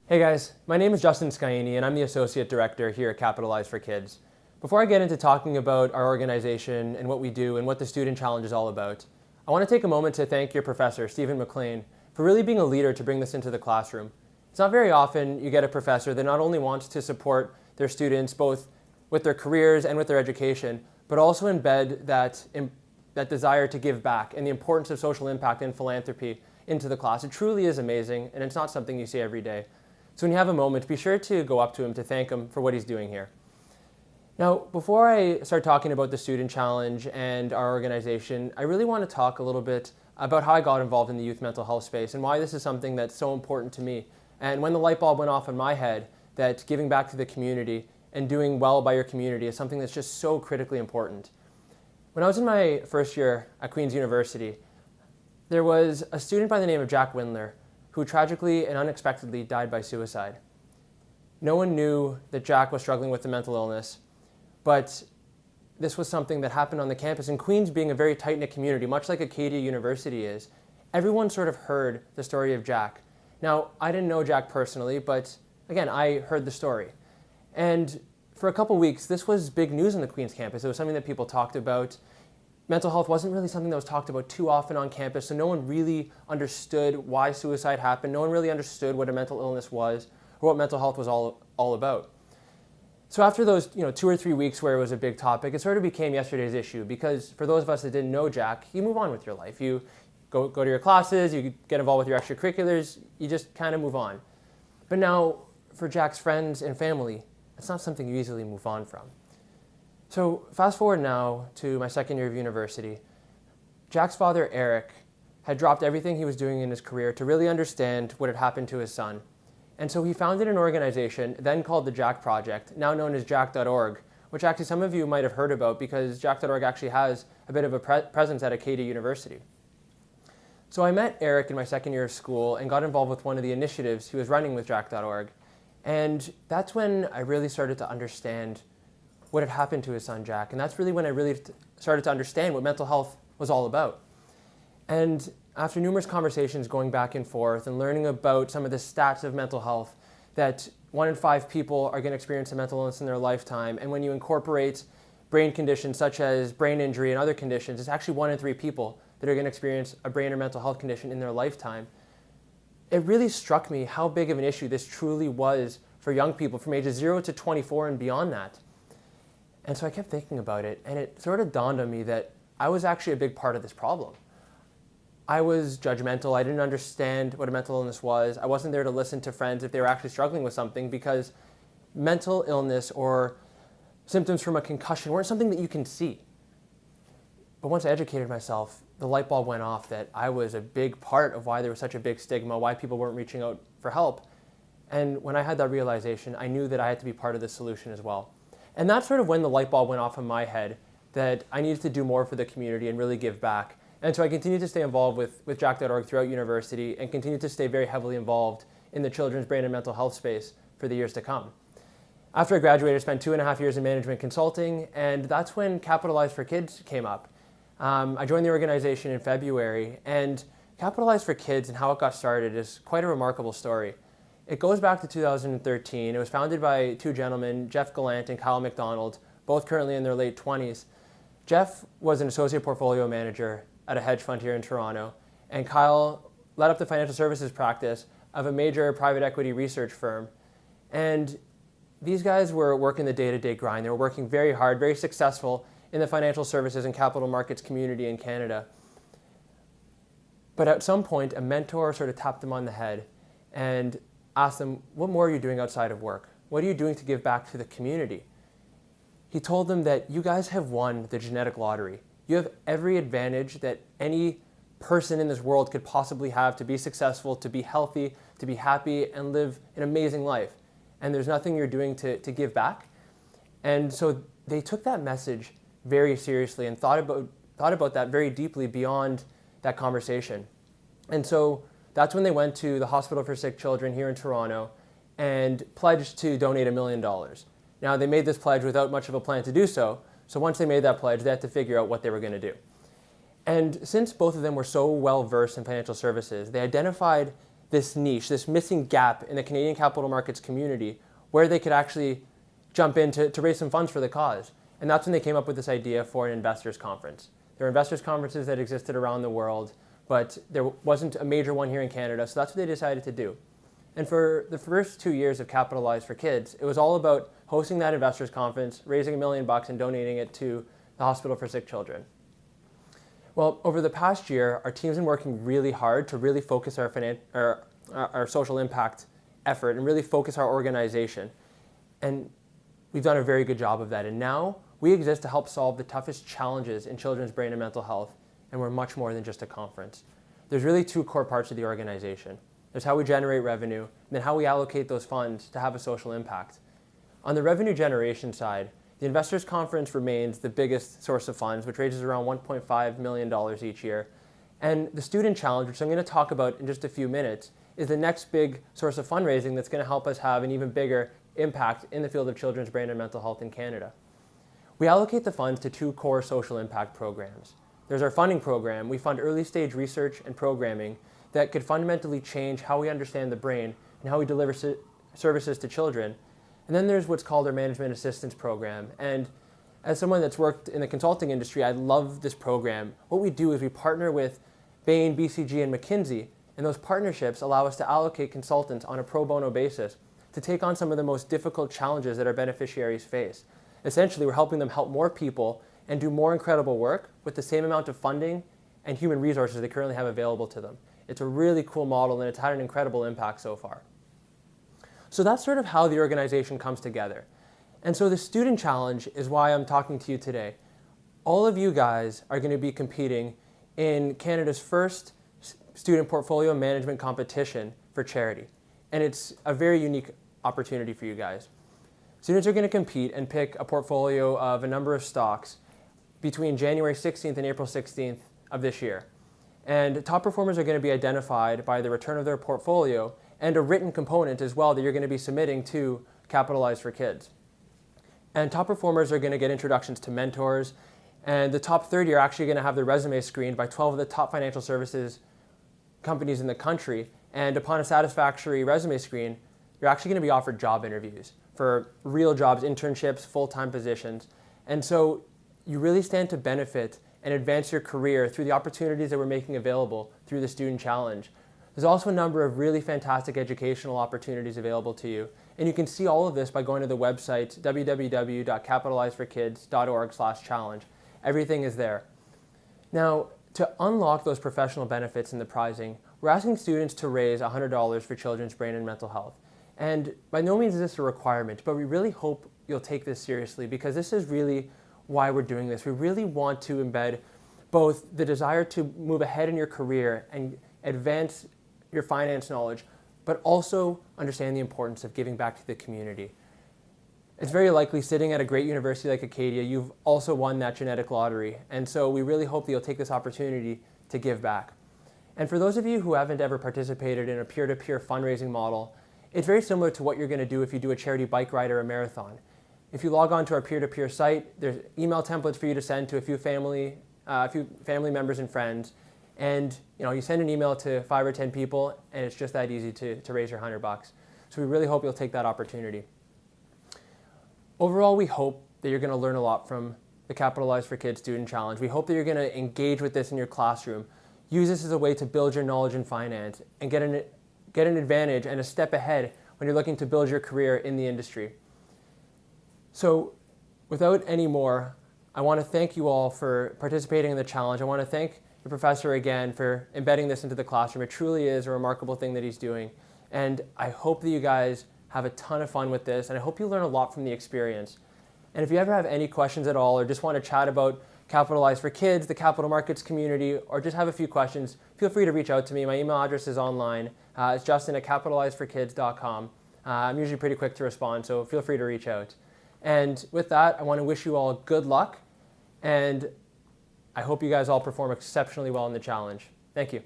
Hey guys, my name is Justin Scaini and I'm the Associate Director here at Capitalize for Kids. Before I get into talking about our organization and what we do and what the Student Challenge is all about, I want to take a moment to thank your professor, Stephen McLean, for really being a leader to bring this into the classroom. It's not very often you get a professor that not only wants to support their students both with their careers and with their education, but also embed that desire to give back and the importance of social impact and philanthropy into the class. It truly is amazing, and it's not something you see every day. So when you have a moment, be sure to go up to him to thank him for what he's doing here. Now, before I start talking about the Student Challenge and our organization, I really want to talk a little bit about how I got involved in the youth mental health space and why this is something that's so important to me. And when the light bulb went off in my head that giving back to the community and doing well by your community is something that's just so critically important. When I was in my first year at Queen's University, there was a student by the name of Jack Windler who tragically and unexpectedly died by suicide. No one knew that Jack was struggling with a mental illness, but this was something that happened on the campus. And Queen's being a very tight-knit community, much like Acadia University is, everyone sort of heard the story of Jack. Now, I didn't know Jack personally, but again, I heard the story. And for a couple weeks, this was big news on the Queen's campus. It was something that people talked about. Mental health wasn't really something that was talked about too often on campus, so no one really understood why suicide happened. No one really understood what a mental illness was or what mental health was all about. So after those 2 or 3 weeks where it was a big topic, it sort of became yesterday's issue because for those of us that didn't know Jack, you move on with your life. You go to your classes, you get involved with your extracurriculars, you just kind of move on. But now for Jack's friends and family, it's not something you easily move on from. So fast forward now to my second year of university. Jack's father, Eric, had dropped everything he was doing in his career to really understand what had happened to his son. And so he founded an organization then called the Jack Project, now known as jack.org, which actually some of you might have heard about because jack.org actually has a bit of a presence at Acadia University. So I met Eric in my second year of school and got involved with one of the initiatives he was running with jack.org. And that's when I really started to understand what had happened to his son Jack. And that's really when I really started to understand what mental health was all about. And after numerous conversations going back and forth and learning about some of the stats of mental health, that 1 in 5 people are going to experience a mental illness in their lifetime. And when you incorporate brain conditions such as brain injury and other conditions, it's actually 1 in 3 people that are going to experience a brain or mental health condition in their lifetime. It really struck me how big of an issue this truly was for young people from ages 0 to 24 and beyond that. And so I kept thinking about it, and it sort of dawned on me that I was actually a big part of this problem. I was judgmental. I didn't understand what a mental illness was. I wasn't there to listen to friends if they were actually struggling with something because mental illness or symptoms from a concussion weren't something that you can see. But once I educated myself, the light bulb went off that I was a big part of why there was such a big stigma, why people weren't reaching out for help. And when I had that realization, I knew that I had to be part of the solution as well. And that's sort of when the light bulb went off in my head that I needed to do more for the community and really give back. And so I continued to stay involved with jack.org throughout university and continued to stay very heavily involved in the children's brain and mental health space for the years to come. After I graduated, I spent 2.5 years in management consulting, and that's when Capitalize for Kids came up. I joined the organization in February, and Capitalize for Kids and how it got started is quite a remarkable story. It goes back to 2013. It was founded by 2 gentlemen, Jeff Gallant and Kyle McDonald, both currently in their late 20s. Jeff was an associate portfolio manager at a hedge fund here in Toronto, and Kyle led up the financial services practice of a major private equity research firm. And these guys were working the day-to-day grind. They were working very hard, very successful in the financial services and capital markets community in Canada. But at some point, a mentor sort of tapped them on the head and asked them, what more are you doing outside of work? What are you doing to give back to the community? He told them that you guys have won the genetic lottery. You have every advantage that any person in this world could possibly have to be successful, to be healthy, to be happy, and live an amazing life. And there's nothing you're doing to give back. And so they took that message very seriously and thought about that very deeply beyond that conversation. And so that's when they went to the Hospital for Sick Children here in Toronto and pledged to donate $1 million. Now, they made this pledge without much of a plan to do so. So once they made that pledge, they had to figure out what they were going to do. And since both of them were so well versed in financial services, they identified this niche, this missing gap in the Canadian capital markets community where they could actually jump in to raise some funds for the cause. And that's when they came up with this idea for an investors conference. There are investors conferences that existed around the world, but there wasn't a major one here in Canada, so that's what they decided to do. And for the first 2 years of Capitalize for Kids, it was all about hosting that investors conference, raising $1 million and donating it to the Hospital for Sick Children. Well, over the past year, our team's been working really hard to really focus our social impact effort and really focus our organization. And we've done a very good job of that. And now we exist to help solve the toughest challenges in children's brain and mental health, and we're much more than just a conference. There's really two core parts of the organization. There's how we generate revenue, and then how we allocate those funds to have a social impact. On the revenue generation side, the Investors Conference remains the biggest source of funds, which raises around $1.5 million each year. And the Student Challenge, which I'm going to talk about in just a few minutes, is the next big source of fundraising that's going to help us have an even bigger impact in the field of children's brain and mental health in Canada. We allocate the funds to two core social impact programs. There's our funding program. We fund early stage research and programming that could fundamentally change how we understand the brain and how we deliver services to children. And then there's what's called our management assistance program. And as someone that's worked in the consulting industry, I love this program. What we do is we partner with Bain, BCG, and McKinsey, and those partnerships allow us to allocate consultants on a pro bono basis to take on some of the most difficult challenges that our beneficiaries face. Essentially, we're helping them help more people and do more incredible work with the same amount of funding and human resources they currently have available to them. It's a really cool model, and it's had an incredible impact so far. So that's sort of how the organization comes together. And so the Student Challenge is why I'm talking to you today. All of you guys are going to be competing in Canada's first student portfolio management competition for charity. And it's a very unique opportunity for you guys. Students are going to compete and pick a portfolio of a number of stocks between January 16th and April 16th of this year. And top performers are going to be identified by the return of their portfolio and a written component as well that you're going to be submitting to Capitalize for Kids. And top performers are going to get introductions to mentors, and the top 30 are actually going to have their resume screened by 12 of the top financial services companies in the country. And upon a satisfactory resume screen, you're actually going to be offered job interviews for real jobs, internships, full-time positions. And so you really stand to benefit and advance your career through the opportunities that we're making available through the Student Challenge. There's also a number of really fantastic educational opportunities available to you. And you can see all of this by going to the website www.capitalizeforkids.org/challenge. Everything is there. Now, to unlock those professional benefits in the prizing, we're asking students to raise $100 for children's brain and mental health. And by no means is this a requirement, but we really hope you'll take this seriously, because this is really why we're doing this. We really want to embed both the desire to move ahead in your career and advance your finance knowledge, but also understand the importance of giving back to the community. It's very likely, sitting at a great university like Acadia, you've also won that genetic lottery. And so we really hope that you'll take this opportunity to give back. And for those of you who haven't ever participated in a peer-to-peer fundraising model, it's very similar to what you're going to do if you do a charity bike ride or a marathon. If you log on to our peer-to-peer site, there's email templates for you to send to a few family members and friends. And you send an email to 5 or 10 people, and it's just that easy to raise your $100. So we really hope you'll take that opportunity. Overall, we hope that you're going to learn a lot from the Capitalize for Kids Student Challenge. We hope that you're going to engage with this in your classroom, use this as a way to build your knowledge in finance, and get an advantage and a step ahead when you're looking to build your career in the industry. So without any more, I want to thank you all for participating in the challenge. I want to thank the professor again for embedding this into the classroom. It truly is a remarkable thing that he's doing. And I hope that you guys have a ton of fun with this, and I hope you learn a lot from the experience. And if you ever have any questions at all, or just want to chat about Capitalize for Kids, the capital markets community, or just have a few questions, feel free to reach out to me. My email address is online. It's justin@capitalizeforkids.com. I'm usually pretty quick to respond, so feel free to reach out. And with that, I want to wish you all good luck, and I hope you guys all perform exceptionally well in the challenge. Thank you.